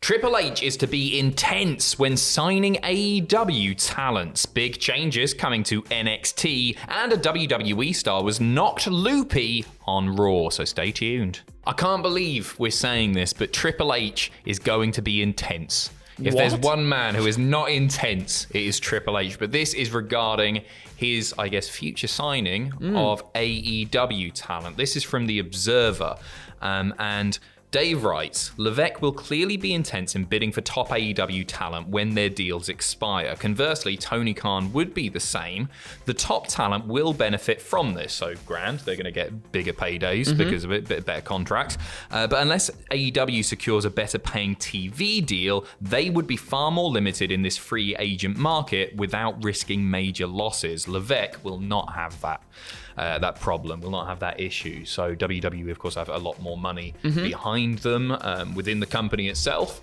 Triple H is to be intense when signing AEW talents. Big changes coming to NXT, and a WWE star was knocked loopy on Raw, so stay tuned. I can't believe we're saying this, but Triple H is going to be intense. If there's one man who is not intense, it is Triple H. But this is regarding his, I guess, future signing of AEW talent. This is from The Observer. And Dave writes, Levesque will clearly be intense in bidding for top AEW talent when their deals expire. Conversely, Tony Khan would be the same. The top talent will benefit from this. So grand, they're going to get bigger paydays because of it, better contracts. But unless AEW secures a better paying TV deal, they would be far more limited in this free agent market without risking major losses. Levesque will not have that problem, will not have that issue. So WWE, of course, have a lot more money behind them within the company itself.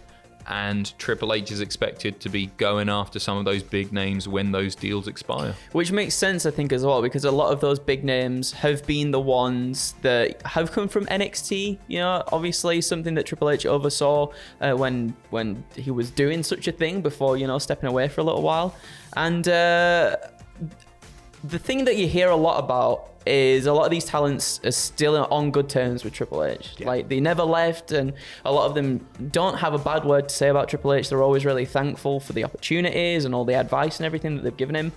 And Triple H is expected to be going after some of those big names when those deals expire. Which makes sense, I think, as well, because a lot of those big names have been the ones that have come from NXT. You know, obviously something that Triple H oversaw when he was doing such a thing before, you know, stepping away for a little while. And the thing that you hear a lot about is a lot of these talents are still on good terms with Triple H. Yeah. Like, they never left, and a lot of them don't have a bad word to say about Triple H. They're always really thankful for the opportunities and all the advice and everything that they've given him.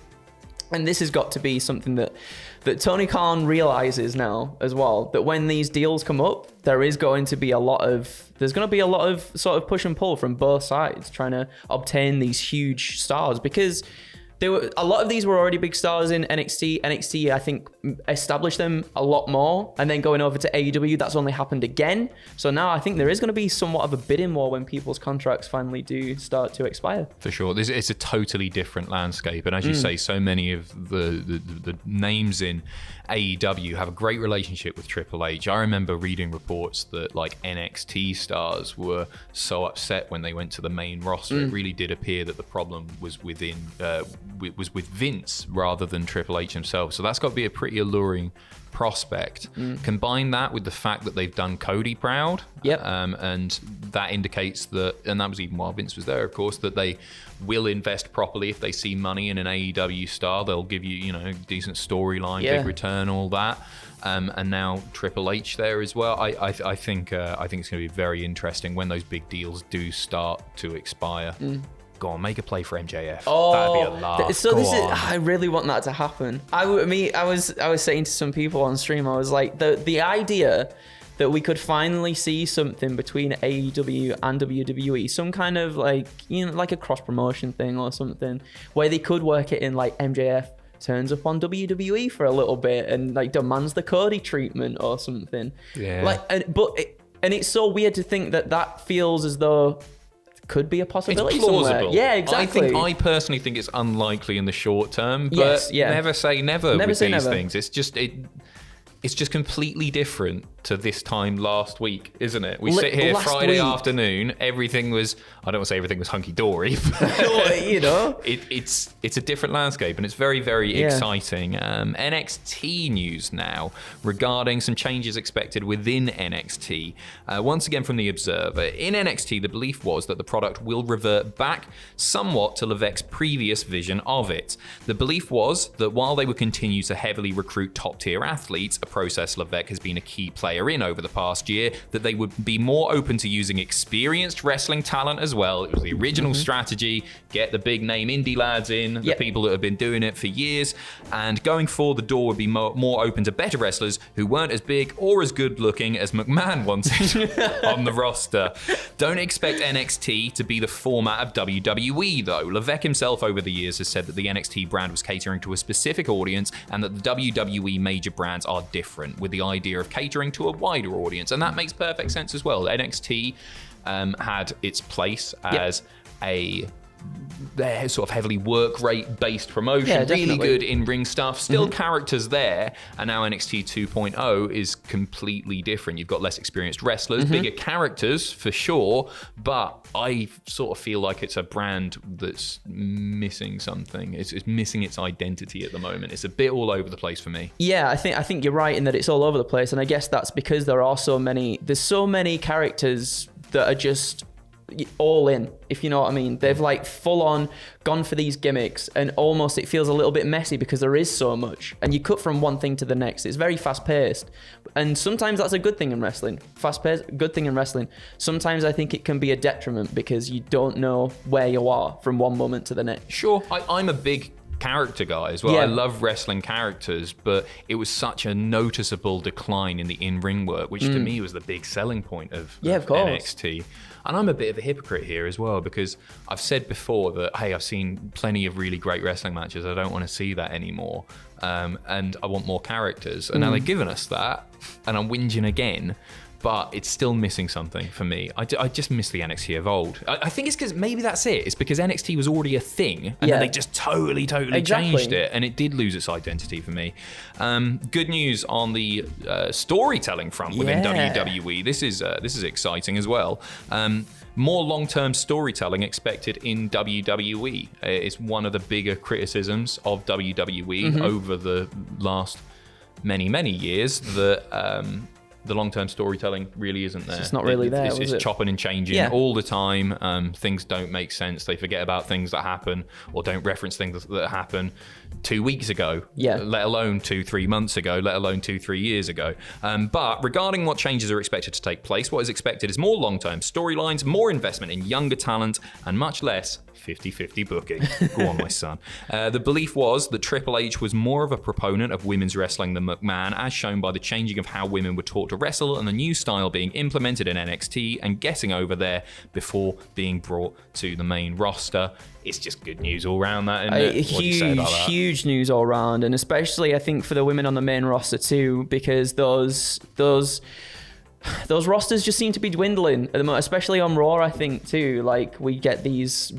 And this has got to be something that Tony Khan realizes now as well, that when these deals come up, there's going to be a lot of sort of push and pull from both sides trying to obtain these huge stars, because a lot of these were already big stars in NXT. NXT, I think, established them a lot more. And then going over to AEW, that's only happened again. So now I think there is going to be somewhat of a bidding war when people's contracts finally do start to expire. For sure. It's a totally different landscape. And as you say, so many of the names in AEW have a great relationship with Triple H. I remember reading reports that like NXT stars were so upset when they went to the main roster. It really did appear that the problem was with Vince rather than Triple H himself. So that's got to be a pretty alluring prospect. Combine that with the fact that they've done Cody proud. And that indicates that, and that was even while Vince was there, of course, that they will invest properly. If they see money in an AEW star, they'll give you, you know, decent storyline, big return, all that. And now Triple H there as well. I think it's going to be very interesting when those big deals do start to expire. Go on, make a play for MJF. That'd be a laugh. So I really want that to happen. I was saying to some people on stream, I was like, the idea that we could finally see something between AEW and WWE, some kind of like, you know, like a cross promotion thing or something, where they could work it in, like MJF turns up on WWE for a little bit and like demands the Cody treatment or something. Yeah. Like, and it's so weird to think that feels as though could be a possibility. It's plausible. Somewhere. Yeah, exactly. I personally think it's unlikely in the short term, but never say never with these things. It's just completely different to this time last week, isn't it? We sit here Friday afternoon, everything was, I don't want to say everything was hunky-dory, but you know, it's a different landscape, and it's very, very exciting. NXT news now regarding some changes expected within NXT. Once again from The Observer, in NXT, the belief was that the product will revert back somewhat to Levesque's previous vision of it. The belief was that while they would continue to heavily recruit top-tier athletes, a process Levesque has been a key player in over the past year, that they would be more open to using experienced wrestling talent as well. It was the original strategy, get the big name indie lads in, the people that have been doing it for years, and going forward the door would be more open to better wrestlers who weren't as big or as good looking as McMahon wanted on the roster. Don't expect NXT to be the format of WWE though. Levesque himself over the years has said that the NXT brand was catering to a specific audience and that the WWE major brands are different, with the idea of catering to a wider audience, and that makes perfect sense as well. NXT had its place as a sort of heavily work rate based promotion, really good in ring stuff, still characters there, and now NXT 2.0 is completely different. You've got less experienced wrestlers, bigger characters for sure, but I sort of feel like it's a brand that's missing something. It's missing its identity at the moment. It's a bit all over the place for me. Yeah, I think you're right in that it's all over the place, and I guess that's because there's so many characters that are just all in, if you know what I mean. They've like full on gone for these gimmicks, and almost it feels a little bit messy because there is so much, and you cut from one thing to the next. It's very fast paced, and sometimes that's a good thing in wrestling. Fast paced, good thing in wrestling. Sometimes I think it can be a detriment because you don't know where you are from one moment to the next. Sure, I'm a big character guy as well. Yeah. I love wrestling characters, but it was such a noticeable decline in the in-ring work, which to me was the big selling point of NXT. And I'm a bit of a hypocrite here as well, because I've said before that, hey, I've seen plenty of really great wrestling matches. I don't want to see that anymore. And I want more characters. And now they've given us that, and I'm whinging again. But it's still missing something for me. I just miss the NXT of old. I think it's because maybe that's it. It's because NXT was already a thing, and then they just totally changed it, and it did lose its identity for me. Good news on the storytelling front within WWE. This is exciting as well. More long-term storytelling expected in WWE. It's one of the bigger criticisms of WWE over the last many years that. The long-term storytelling really isn't there. It's not really there. It's chopping and changing all the time. Things don't make sense. They forget about things that happen, or don't reference things that happen 2 weeks ago, let alone 2-3 months ago, let alone 2-3 years ago. But regarding what changes are expected to take place, what is expected is more long-term storylines, more investment in younger talent, and much less 50-50 booking. Go on, my son. The belief was that Triple H was more of a proponent of women's wrestling than McMahon, as shown by the changing of how women were taught to wrestle and the new style being implemented in NXT and getting over there before being brought to the main roster. It's just good news all around that, isn't it? Huge news all around, and especially I think for the women on the main roster too, because those rosters just seem to be dwindling at the moment, especially on Raw, I think, too. Like, we get these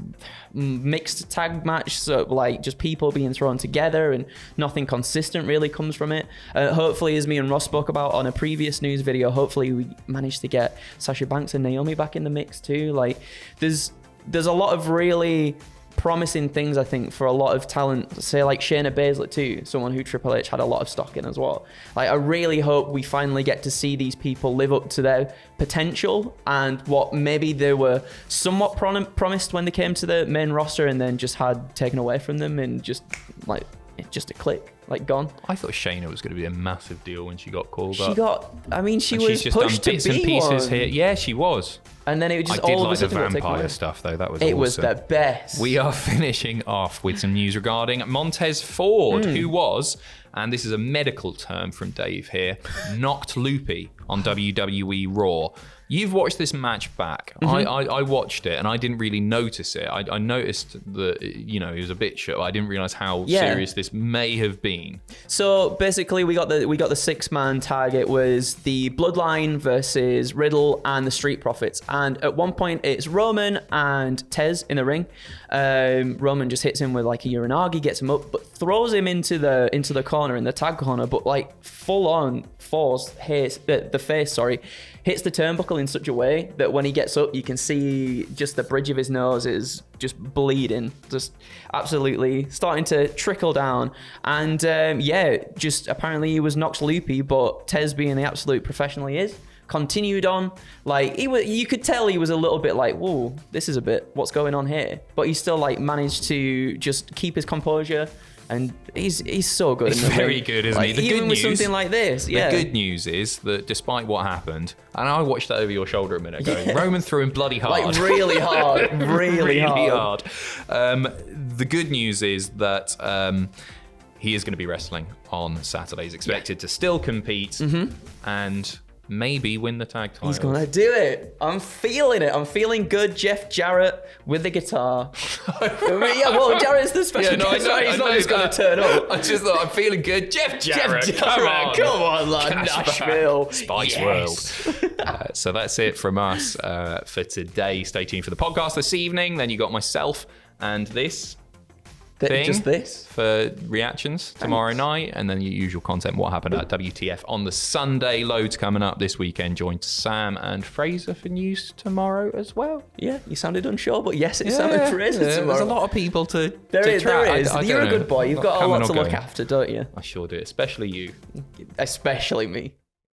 mixed tag matches, so like just people being thrown together and nothing consistent really comes from it. Hopefully, as me and Ross spoke about on a previous news video, hopefully we managed to get Sasha Banks and Naomi back in the mix too. Like, there's a lot of really promising things, I think, for a lot of talent. Say like Shayna Baszler too, someone who Triple H had a lot of stock in as well. Like, I really hope we finally get to see these people live up to their potential and what maybe they were somewhat promised when they came to the main roster and then just had taken away from them, and just a click, like gone. I thought Shayna was going to be a massive deal when she got called up. She was just pushed done bits to be and pieces one. here. Yeah, she was. And then it just I did all like of a sudden the vampire stuff though. That was awesome. It was the best. We are finishing off with some news regarding Montez Ford, who was, and this is a medical term from Dave here, knocked loopy on WWE Raw. You've watched this match back. I watched it and I didn't really notice it. I noticed that, it was a bit short. I didn't realize how serious this may have been. So basically, we got the 6-man tag. It was the Bloodline versus Riddle and the Street Profits. And at one point, it's Roman and Tez in the ring. Roman just hits him with like a Uranagi, gets him up, but throws him into the corner, in the tag corner. But like full on force hits the face. Hits the turnbuckle in such a way that when he gets up, you can see just the bridge of his nose is just bleeding, just absolutely starting to trickle down. And just apparently he was knocked loopy, but Tez, being the absolute professional he is, continued on. Like, you could tell he was a little bit like, whoa, this is a bit, what's going on here? But he still like managed to just keep his composure. And he's so good. He's very good, isn't he? Even with something like this, The good news is that despite what happened, and I watched that over your shoulder a minute ago, Roman threw him bloody hard. Like, really hard. really hard. The good news is that he is going to be wrestling on Saturday. He's expected to still compete and maybe win the tag title. He's gonna do it. I'm feeling it. I'm feeling good. Jeff Jarrett with the guitar. Jarrett's the special guest. He's not just gonna turn up. I just thought, I'm feeling good. Jeff Jarrett, come on, lad. Nashville. Spice World. So that's it from us for today. Stay tuned for the podcast this evening. Then you got myself and this thing just this for reactions tomorrow night, and then your usual content, what happened at WTF on the Sunday. Loads coming up this weekend. Join Sam and Fraser for news tomorrow as well. Yeah, you sounded unsure, but yes, it's Sam and Fraser tomorrow. There's a lot of people to track. There is. You're a good boy. You've got a lot to look after, don't you? I sure do, especially you. Especially me.